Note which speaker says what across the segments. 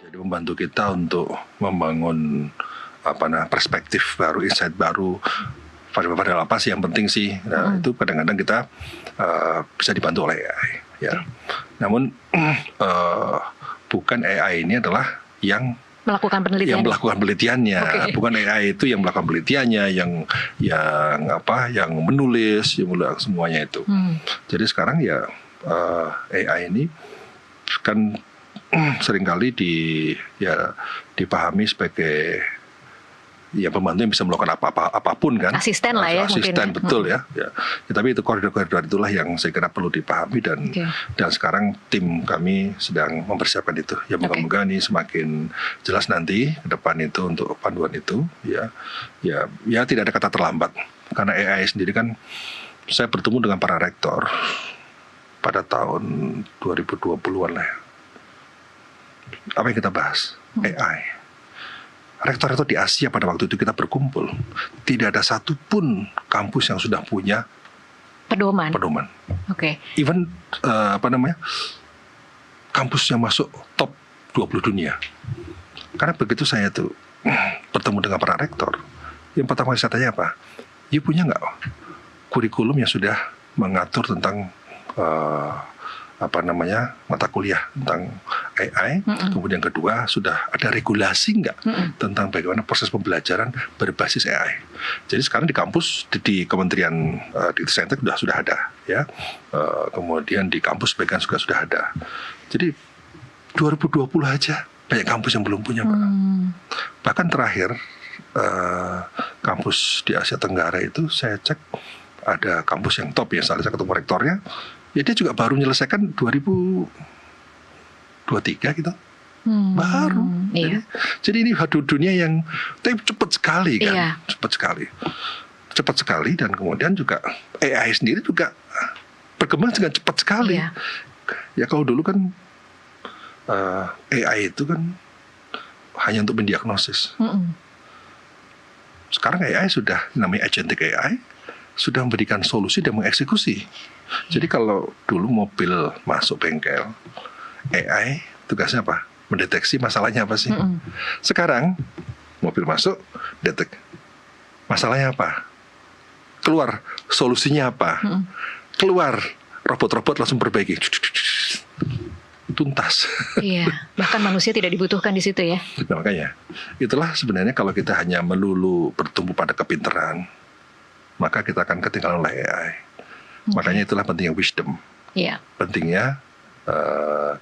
Speaker 1: Jadi membantu kita untuk membangun perspektif baru, insight baru. Padahal apa sih yang penting sih? Nah, itu kadang-kadang kita bisa dibantu oleh AI. Ya. Namun bukan AI ini adalah yang
Speaker 2: melakukan
Speaker 1: penelitiannya, bukan AI itu yang melakukan penelitiannya, yang menulis, yang semuanya itu. Jadi sekarang ya AI ini kan seringkali dipahami sebagai pembantu yang bisa melakukan apapun kan.
Speaker 2: Asisten lah ya.
Speaker 1: Asisten, betul ya. Tapi itu koridor-koridor itulah yang saya kira perlu dipahami dan sekarang tim kami sedang mempersiapkan itu. Ya moga-moga ini semakin jelas nanti ke depan itu untuk panduan itu ya tidak ada kata terlambat. Karena AI sendiri kan saya bertemu dengan para rektor pada tahun 2020-an lah ya. Apa yang kita bahas? AI. Rektor-rektor di Asia pada waktu itu kita berkumpul, tidak ada satupun kampus yang sudah punya pedoman. Even kampus yang masuk top 20 dunia. Karena begitu saya tuh bertemu dengan para rektor, yang pertama saya tanya apa? You punya nggak kurikulum yang sudah mengatur tentang mata kuliah tentang AI. Kemudian kedua, sudah ada regulasi nggak tentang bagaimana proses pembelajaran berbasis AI. Jadi sekarang di kampus di Kementerian di Saintek sudah ada ya. Kemudian di kampus sebagian juga sudah ada. Jadi 2020 aja banyak kampus yang belum punya, Pak. Bahkan terakhir kampus di Asia Tenggara itu saya cek ada kampus yang top ya, saya ketemu rektornya. Ya dia juga baru menyelesaikan 2023 gitu. Baru. Iya. Jadi ini dunia yang cepat sekali kan. Cepat sekali dan kemudian juga AI sendiri juga berkembang dengan cepat sekali. Ya kalau dulu kan AI itu kan hanya untuk mendiagnosis. Sekarang AI sudah namanya agentic AI, sudah memberikan solusi dan mengeksekusi. Jadi kalau dulu mobil masuk bengkel, AI tugasnya apa? Mendeteksi masalahnya apa sih? Sekarang mobil masuk, detek masalahnya apa? Keluar solusinya apa? Keluar robot-robot langsung perbaiki. Tuntas.
Speaker 2: Iya, bahkan manusia tidak dibutuhkan di situ ya.
Speaker 1: Nah, makanya itulah sebenarnya kalau kita hanya melulu bertumbuh pada kepintaran, maka kita akan ketinggalan oleh AI. Makanya itulah pentingnya wisdom, pentingnya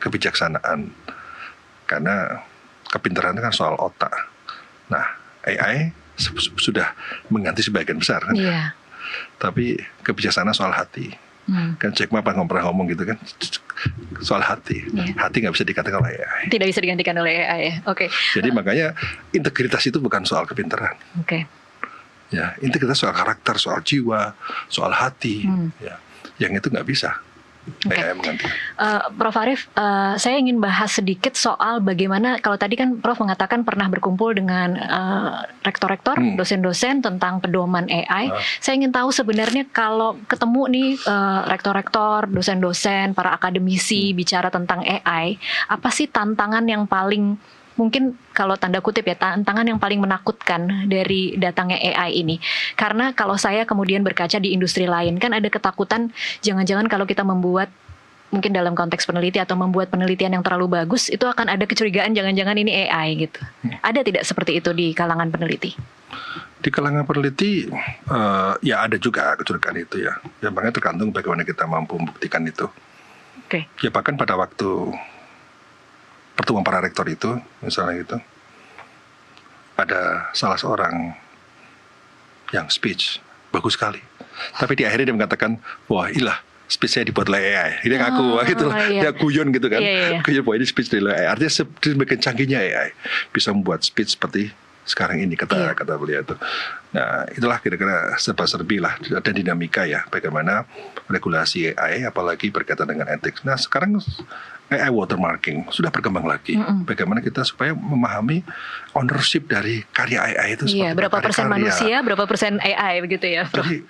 Speaker 1: kebijaksanaan, karena kepintaran itu kan soal otak. Nah, AI sudah mengganti sebagian besar kan, tapi kebijaksanaan soal hati. Kan Jack Ma pernah ngomong gitu kan, soal hati. Hati nggak bisa digantikan oleh AI.
Speaker 2: Tidak bisa digantikan oleh AI ya.
Speaker 1: Jadi makanya integritas itu bukan soal kepintaran. Ya, integritas soal karakter, soal jiwa, soal hati. Ya, yang itu nggak bisa.
Speaker 2: Prof Arief, saya ingin bahas sedikit soal bagaimana, kalau tadi kan Prof mengatakan pernah berkumpul dengan rektor-rektor, dosen-dosen tentang pedoman AI. Saya ingin tahu sebenarnya kalau ketemu nih rektor-rektor, dosen-dosen, para akademisi bicara tentang AI, apa sih tantangan yang paling, mungkin kalau tanda kutip ya, tantangan yang paling menakutkan dari datangnya AI ini? Karena kalau saya kemudian berkaca di industri lain, kan ada ketakutan jangan-jangan kalau kita membuat, mungkin dalam konteks peneliti atau membuat penelitian yang terlalu bagus, itu akan ada kecurigaan jangan-jangan ini AI gitu. Ada tidak seperti itu di kalangan peneliti?
Speaker 1: Di kalangan peneliti ya ada juga kecurigaan itu ya. Ya makanya tergantung bagaimana kita mampu membuktikan itu. Ya bahkan pada waktu pertemuan para rektor itu, misalnya gitu, ada salah seorang yang speech bagus sekali, tapi di akhirnya dia mengatakan, wah ilah speech saya dibuat oleh AI. Dia ngaku gitu lah, dia guyon gitu kan, guyon bahwa ini speech dari AI. Artinya semakin canggihnya AI bisa membuat speech seperti sekarang ini, kata beliau itu. Nah itulah kira-kira serba-serbi lah, ada dinamika ya, bagaimana regulasi AI apalagi berkaitan dengan etik. Nah sekarang AI watermarking sudah berkembang lagi. Bagaimana kita supaya memahami ownership dari karya AI itu.
Speaker 2: Berapa persen manusia, berapa persen AI begitu ya, Prof?
Speaker 1: Jadi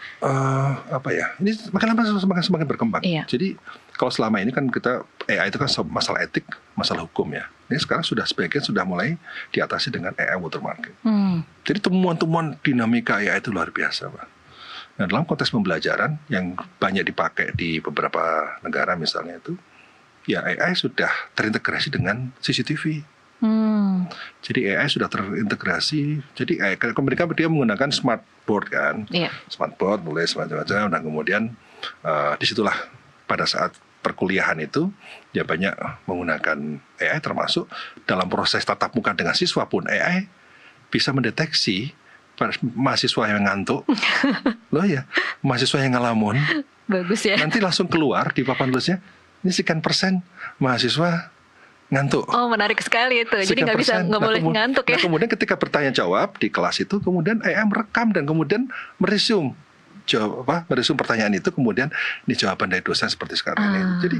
Speaker 1: ini makin lama semakin berkembang. Jadi kalau selama ini kan kita AI itu kan masalah etik, masalah hukum ya. Ini sekarang sebagian sudah mulai diatasi dengan AI watermarking. Jadi temuan-temuan dinamika AI itu luar biasa, Pak. Nah, dalam konteks pembelajaran yang banyak dipakai di beberapa negara misalnya itu, ya AI sudah terintegrasi dengan CCTV. Jadi AI sudah terintegrasi. Jadi mereka dia menggunakan smart board kan, smart board mulai semacam-macam. Dan kemudian disitulah pada saat perkuliahan itu dia banyak menggunakan AI, termasuk dalam proses tatap muka dengan siswa pun AI bisa mendeteksi mahasiswa yang ngantuk, loh ya, mahasiswa yang ngelamun.
Speaker 2: Bagus ya.
Speaker 1: Nanti langsung keluar di papan tulisnya, ini sekian persen mahasiswa ngantuk.
Speaker 2: Oh, menarik sekali itu. Jadi nggak boleh ngantuk ya.
Speaker 1: Nah, kemudian ketika bertanya jawab di kelas itu, kemudian AI merekam dan kemudian meresume pertanyaan itu, kemudian ini jawaban dari dosen seperti sekarang ini. Jadi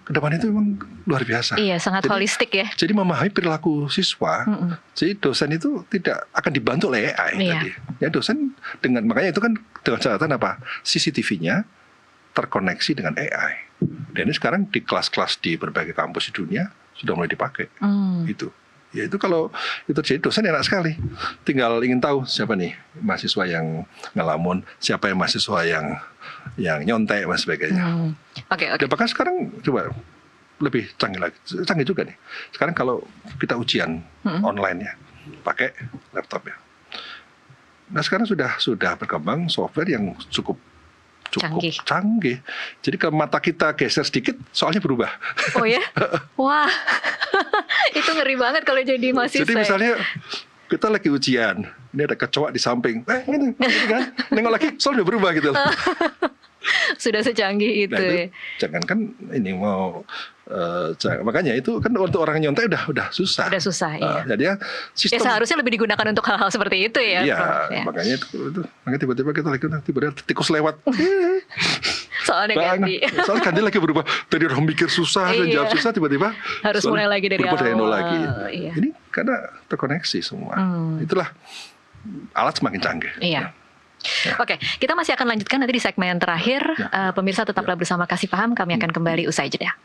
Speaker 1: ke depan itu memang luar biasa.
Speaker 2: Iya, sangat holistik ya.
Speaker 1: Jadi memahami perilaku siswa. Jadi dosen itu tidak akan dibantu oleh AI tadi. Ya dosen makanya itu kan dengan catatan apa? CCTV-nya terkoneksi dengan AI. Dan ini sekarang di kelas-kelas di berbagai kampus di dunia sudah mulai dipakai. Itu. Ya itu kalau itu jadi dosen enak sekali. Tinggal ingin tahu siapa nih mahasiswa yang ngelamun, siapa yang mahasiswa yang nyontek dan sebagainya. Oke. Dan bahkan sekarang coba lebih canggih juga nih. Sekarang kalau kita ujian online ya, pakai laptop ya. Nah sekarang sudah berkembang software yang cukup canggih. Jadi kalau mata kita geser sedikit, soalnya berubah.
Speaker 2: Oh ya? Wah, itu ngeri banget kalau jadi mahasiswa.
Speaker 1: Jadi misalnya kita lagi ujian, ini ada kecoa di samping, ini kan, nengok lagi, soalnya udah berubah gitu.
Speaker 2: Sudah secanggih itu.
Speaker 1: Nah, jangan kan ini mau makanya itu kan untuk orang nyontek udah susah.
Speaker 2: Udah susah, iya.
Speaker 1: Jadi ya sistem
Speaker 2: seharusnya lebih digunakan untuk hal-hal seperti itu ya.
Speaker 1: Iya, makanya itu tiba-tiba kita lagi tiba-tiba tikus lewat.
Speaker 2: Soalnya
Speaker 1: ganti lagi berubah. Tadi orang mikir susah dan jawab susah, tiba-tiba
Speaker 2: harus mulai lagi dari awal.
Speaker 1: Nol lagi. Iya. Ini karena terkoneksi semua. Itulah alat semakin canggih.
Speaker 2: Iya. Oke, kita masih akan lanjutkan nanti di segmen terakhir. Pemirsa tetaplah bersama Kasih Paham, kami akan kembali usai jeda.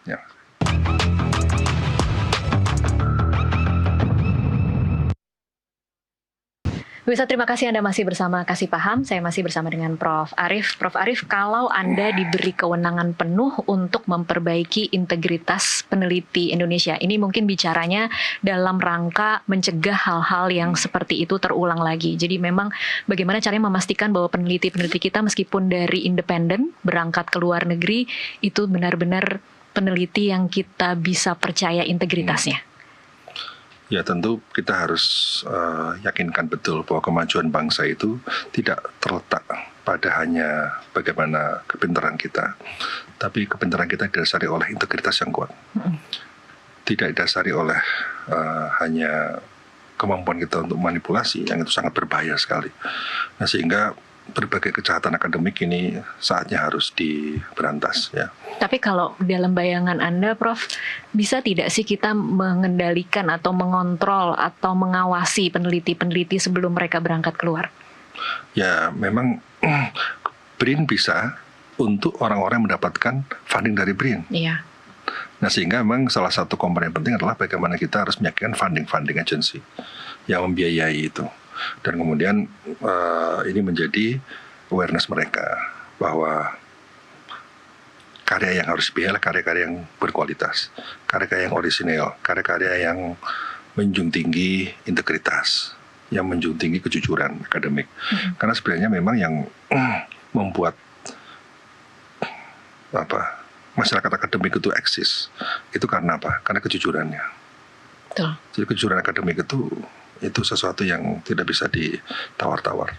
Speaker 2: Pemirsa, terima kasih Anda masih bersama Kasih Paham. Saya masih bersama dengan Prof. Arief. Prof. Arief, kalau Anda diberi kewenangan penuh untuk memperbaiki integritas peneliti Indonesia, ini mungkin bicaranya dalam rangka mencegah hal-hal yang seperti itu terulang lagi. Jadi memang bagaimana caranya memastikan bahwa peneliti-peneliti kita meskipun dari independen, berangkat ke luar negeri, itu benar-benar peneliti yang kita bisa percaya integritasnya.
Speaker 1: Ya tentu kita harus yakinkan betul bahwa kemajuan bangsa itu tidak terletak pada hanya bagaimana kepintaran kita, tapi kepintaran kita didasari oleh integritas yang kuat. Tidak didasari oleh hanya kemampuan kita untuk manipulasi, yang itu sangat berbahaya sekali. Nah sehingga berbagai kejahatan akademik ini saatnya harus diberantas ya.
Speaker 2: Tapi kalau dalam bayangan Anda, Prof, bisa tidak sih kita mengendalikan atau mengontrol atau mengawasi peneliti-peneliti sebelum mereka berangkat keluar?
Speaker 1: Ya memang BRIN bisa untuk orang-orang yang mendapatkan funding dari BRIN.
Speaker 2: Iya.
Speaker 1: Nah sehingga memang salah satu komponen penting adalah bagaimana kita harus meyakinkan funding agency yang membiayai itu. Dan kemudian ini menjadi awareness mereka bahwa karya yang harus dibiayai adalah karya-karya yang berkualitas, karya-karya yang orisinal, karya-karya yang menjunjung tinggi integritas, yang menjunjung tinggi kejujuran akademik. Karena sebenarnya memang yang membuat masyarakat akademik itu eksis, itu karena apa? Karena kejujurannya. Betul. Jadi kejujuran akademik itu sesuatu yang tidak bisa ditawar-tawar.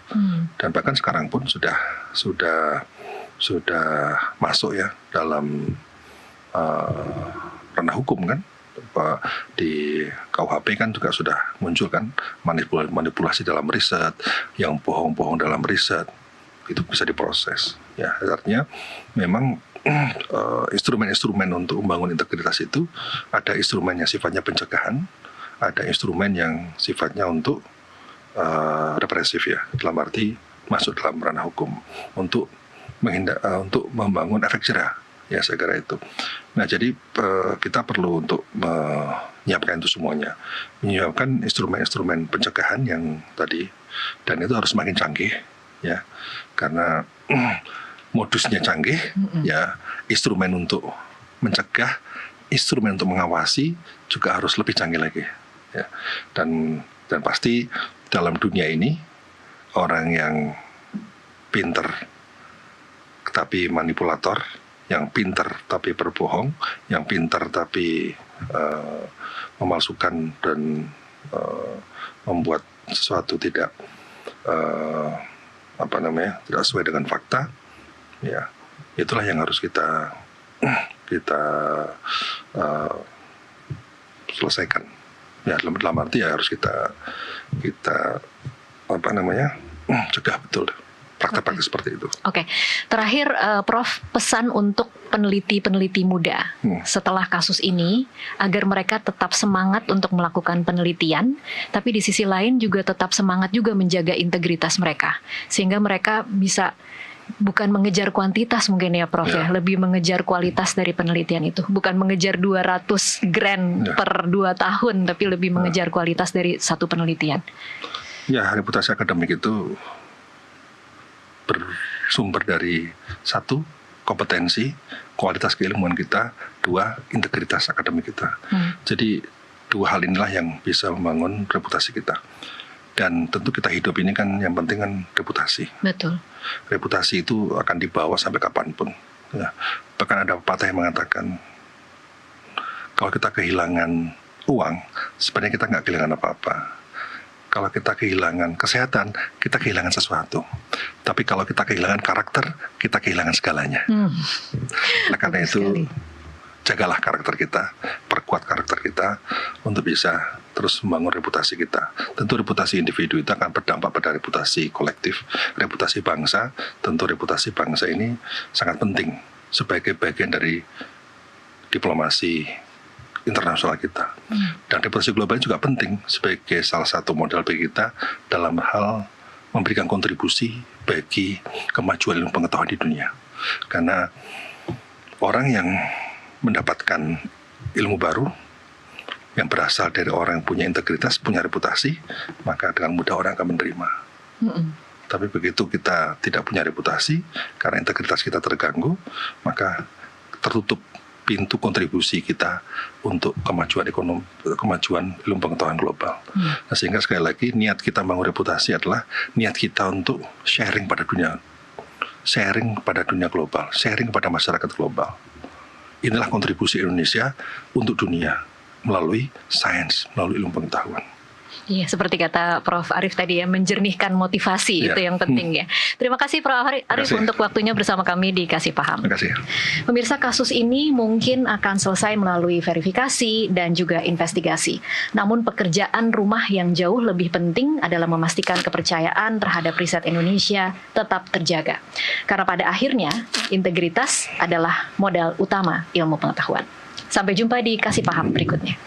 Speaker 1: Dan bahkan sekarang pun sudah masuk ya dalam ranah hukum kan. Di KUHP kan juga sudah muncul kan manipulasi dalam riset, yang bohong-bohong dalam riset, itu bisa diproses. Ya, artinya memang instrumen-instrumen untuk membangun integritas itu ada instrumen yang sifatnya pencegahan, ada instrumen yang sifatnya untuk represif ya, dalam arti masuk dalam ranah hukum untuk membangun efek jerah Ya saya kira itu. Nah jadi kita perlu untuk menyiapkan itu semuanya, menyiapkan instrumen-instrumen pencegahan yang tadi, dan itu harus semakin canggih ya, karena modusnya canggih, ya instrumen untuk mencegah, instrumen untuk mengawasi juga harus lebih canggih lagi ya. Dan pasti dalam dunia ini orang yang pinter tapi manipulator, yang pinter tapi berbohong, yang pinter tapi memalsukan dan membuat sesuatu tidak tidak sesuai dengan fakta, ya itulah yang harus kita selesaikan. Ya dalam arti ya harus kita cegah betul praktek-praktek seperti itu.
Speaker 2: Oke. Terakhir Prof, pesan untuk peneliti-peneliti muda setelah kasus ini agar mereka tetap semangat untuk melakukan penelitian, tapi di sisi lain juga tetap semangat juga menjaga integritas mereka, sehingga mereka bisa bukan mengejar kuantitas mungkin ya Prof ya, lebih mengejar kualitas dari penelitian itu. Bukan mengejar 200 grand per 2 tahun, tapi lebih mengejar kualitas dari satu penelitian.
Speaker 1: Ya, reputasi akademik itu bersumber dari 1, kompetensi, kualitas keilmuan kita, 2, integritas akademik kita. Jadi 2 hal inilah yang bisa membangun reputasi kita. Dan tentu kita hidup ini kan yang penting kan reputasi.
Speaker 2: Betul.
Speaker 1: Reputasi itu akan dibawa sampai kapanpun. Ya. Bahkan ada pepatah yang mengatakan, kalau kita kehilangan uang, sebenarnya kita nggak kehilangan apa-apa. Kalau kita kehilangan kesehatan, kita kehilangan sesuatu. Tapi kalau kita kehilangan karakter, kita kehilangan segalanya. Nah, karena itu, jagalah karakter kita, perkuat karakter kita untuk bisa terus membangun reputasi kita. Tentu reputasi individu itu akan berdampak pada reputasi kolektif, reputasi bangsa. Tentu reputasi bangsa ini sangat penting sebagai bagian dari diplomasi internasional kita. Dan reputasi global juga penting sebagai salah satu modal bagi kita dalam hal memberikan kontribusi bagi kemajuan ilmu pengetahuan di dunia. Karena orang yang mendapatkan ilmu baru yang berasal dari orang yang punya integritas, punya reputasi, maka dengan mudah orang akan menerima. Tapi begitu kita tidak punya reputasi, karena integritas kita terganggu, maka tertutup pintu kontribusi kita untuk kemajuan ekonomi, kemajuan ilmu pengetahuan global. Nah, sehingga sekali lagi niat kita bangun reputasi adalah niat kita untuk sharing pada dunia global, sharing pada masyarakat global. Inilah kontribusi Indonesia untuk dunia melalui sains, melalui ilmu pengetahuan.
Speaker 2: Iya, seperti kata Prof. Arief tadi ya, menjernihkan motivasi, itu yang penting ya. Terima kasih Prof. Arief untuk waktunya bersama kami di Kasih Paham.
Speaker 1: Terima kasih.
Speaker 2: Pemirsa, kasus ini mungkin akan selesai melalui verifikasi dan juga investigasi. Namun pekerjaan rumah yang jauh lebih penting adalah memastikan kepercayaan terhadap riset Indonesia tetap terjaga. Karena pada akhirnya, integritas adalah modal utama ilmu pengetahuan. Sampai jumpa di Kasih Paham berikutnya.